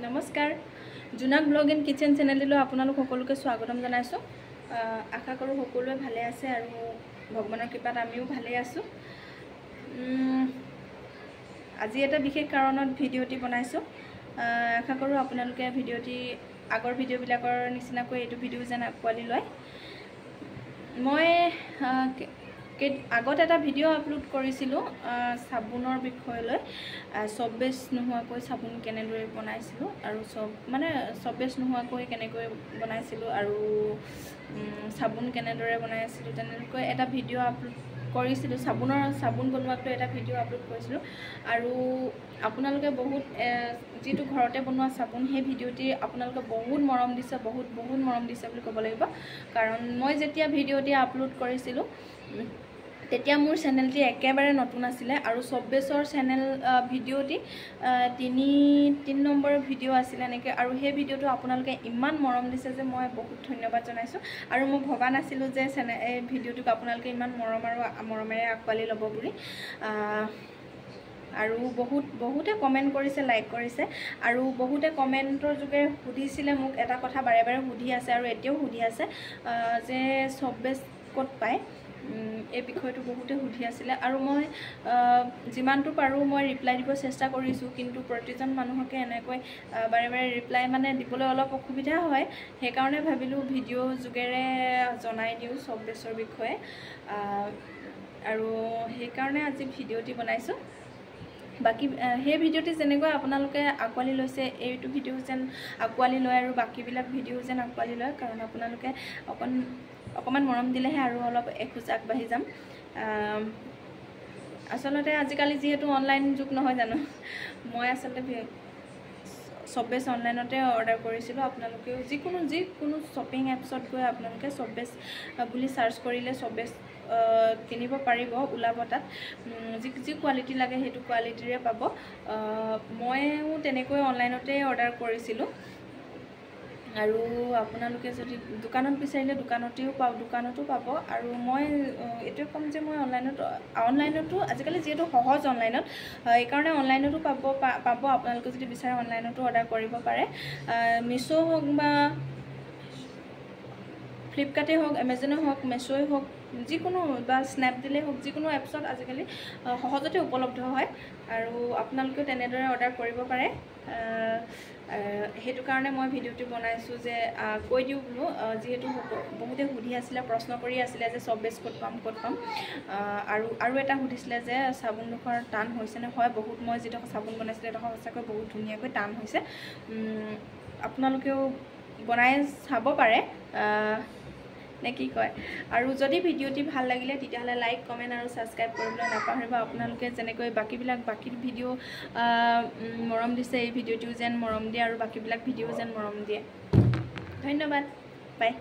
নমস্কাৰ জুনাক blog and kitchen চেনেললৈ আপোনালোক সকলোকে স্বাগতম জনাইছোঁ। আশা কৰোঁ সকলোৱে ভালে আছে আৰু ভগৱানৰ কৃপাত আমিও ভালে আছোঁ। আজি এটা বিশেষ কাৰণত ভিডিঅ'টি বনাইছোঁ। আশা কৰোঁ আপোনালোকে ভিডিঅ'টি আগৰ ভিডিঅ'বিলাকৰ নিচিনাকৈ এইটো ভিডিঅ' যেন আঁকোৱালি লয়। মই আগত এটা ভিডিঅ' আপলোড কৰিছিলোঁ চাবোনৰ বিষয়লৈ, চব বেছ নোহোৱাকৈ চাবোন কেনেদৰে বনাইছিলোঁ আৰু চব বেছ নোহোৱাকৈ কেনেকৈ বনাইছিলোঁ আৰু চাবোন কেনেদৰে বনাইছিলোঁ তেনেকৈ এটা ভিডিঅ' আপলোড কৰিছিলোঁ। চাবোন বনোৱাকৈ এটা ভিডিঅ' আপলোড কৰিছিলোঁ আৰু আপোনালোকে বহুত যিটো ঘৰতে বনোৱা চাবোন সেই ভিডিঅ'টি আপোনালোকে বহুত মৰম দিছে, বহুত মৰম দিছে বুলি ক'ব লাগিব। কাৰণ মই যেতিয়া ভিডিঅ'টি আপলোড কৰিছিলোঁ তেতিয়া মোৰ চেনেলটি একেবাৰে নতুন আছিলে আৰু চব বেছৰ চেনেল ভিডিঅ'টি 3 নম্বৰ ভিডিঅ' আছিলে এনেকৈ, আৰু সেই ভিডিঅ'টো আপোনালোকে ইমান মৰম দিছে যে মই বহুত ধন্যবাদ জনাইছোঁ। আৰু মই ভবা নাছিলোঁ যে এই ভিডিঅ'টোক আপোনালোকে ইমান মৰমেৰে আঁকোৱালি ল'ব বুলি। আৰু বহুতে কমেণ্ট কৰিছে, লাইক কৰিছে, আৰু বহুতে কমেণ্টৰ যোগে সুধিছিলে মোক এটা কথা, বাৰে সুধি আছে আৰু এতিয়াও সুধি আছে যে চব বেছ ক'ত পায়, এই বিষয়টো বহুতে সুধি আছিলে। আৰু মই যিমানটো পাৰোঁ মই ৰিপ্লাই দিব চেষ্টা কৰিছোঁ, কিন্তু প্ৰতিজন মানুহকে এনেকৈ বাৰে ৰিপ্লাই দিবলৈ অলপ অসুবিধা হয়। সেইকাৰণে ভাবিলোঁ ভিডিঅ' যোগেৰে জনাই দিওঁ চব বেছৰ বিষয়ে, আৰু সেইকাৰণে আজি ভিডিঅ'টি বনাইছোঁ। বাকী সেই ভিডিঅ'টি যেনেকৈ আপোনালোকে আঁকোৱালি লৈছে, এইটো ভিডিঅ' যেন আঁকোৱালি লয় আৰু বাকীবিলাক ভিডিঅ' যেন আঁকোৱালি লয়। কাৰণ আপোনালোকে অকণমান মৰম দিলেহে আৰু অলপ এখোজ আগবাঢ়ি যাম। আচলতে আজিকালি যিহেতু অনলাইন যুগ নহয় জানো, মই আচলতে চব বেছ অনলাইনতে অৰ্ডাৰ কৰিছিলোঁ। আপোনালোকেও যিকোনো শ্বপিং এপছত গৈ আপোনালোকে চব বেছ বুলি চাৰ্চ কৰিলে চব বেছ কিনিব পাৰিব, ওলাব তাত। যি কোৱালিটি লাগে সেইটো কোৱালিটিৰে পাব। ময়ো তেনেকৈ অনলাইনতে অৰ্ডাৰ কৰিছিলোঁ, আৰু আপোনালোকে যদি দোকানত বিচাৰিলে দোকানতো পাব। আৰু মই এইটোৱে ক'ম যে মই অনলাইনতো আজিকালি যিহেতু সহজ অনলাইনত, এইকাৰণে অনলাইনতো পাব। আপোনালোকে যদি বিচাৰে অনলাইনতো অৰ্ডাৰ কৰিব পাৰে। মিছ' হওক বা ফ্লিপকাৰ্টেই হওক, এমেজনেই হওক, মেছ'ই হওক, যিকোনো বা স্নেপডিলেই হওক, যিকোনো এপছত আজিকালি সহজতে উপলব্ধ হয়, আৰু আপোনালোকেও তেনেদৰে অৰ্ডাৰ কৰিব পাৰে। সেইটো কাৰণে মই ভিডিঅ'টো বনাইছোঁ যে কৈ দিওঁ বোলো, যিহেতু বহুতে সুধি আছিলে, প্ৰশ্ন কৰি আছিলে যে চব বেছ ক'ত পাম। আৰু এটা সুধিছিলে যে চাবোনডোখৰ টান হৈছেনে? হয়, বহুত। মই যিডোখৰ চাবোন বনাইছিলোঁ সেইডোখৰ সঁচাকৈ বহুত ধুনীয়াকৈ টান হৈছে। আপোনালোকেও বনাই চাব পাৰে নে কি কয়। আৰু যদি ভিডিঅ'টি ভাল লাগিলে তেতিয়াহ'লে লাইক, কমেণ্ট আৰু ছাবস্ক্ৰাইব কৰিবলৈ নাপাহৰিব। আপোনালোকে যেনেকৈ বাকী ভিডিঅ' মৰম দিছে, এই ভিডিঅ'টিও যেন মৰম দিয়ে আৰু বাকীবিলাক ভিডিঅ' যেন মৰম দিয়ে। ধন্যবাদ, বাই।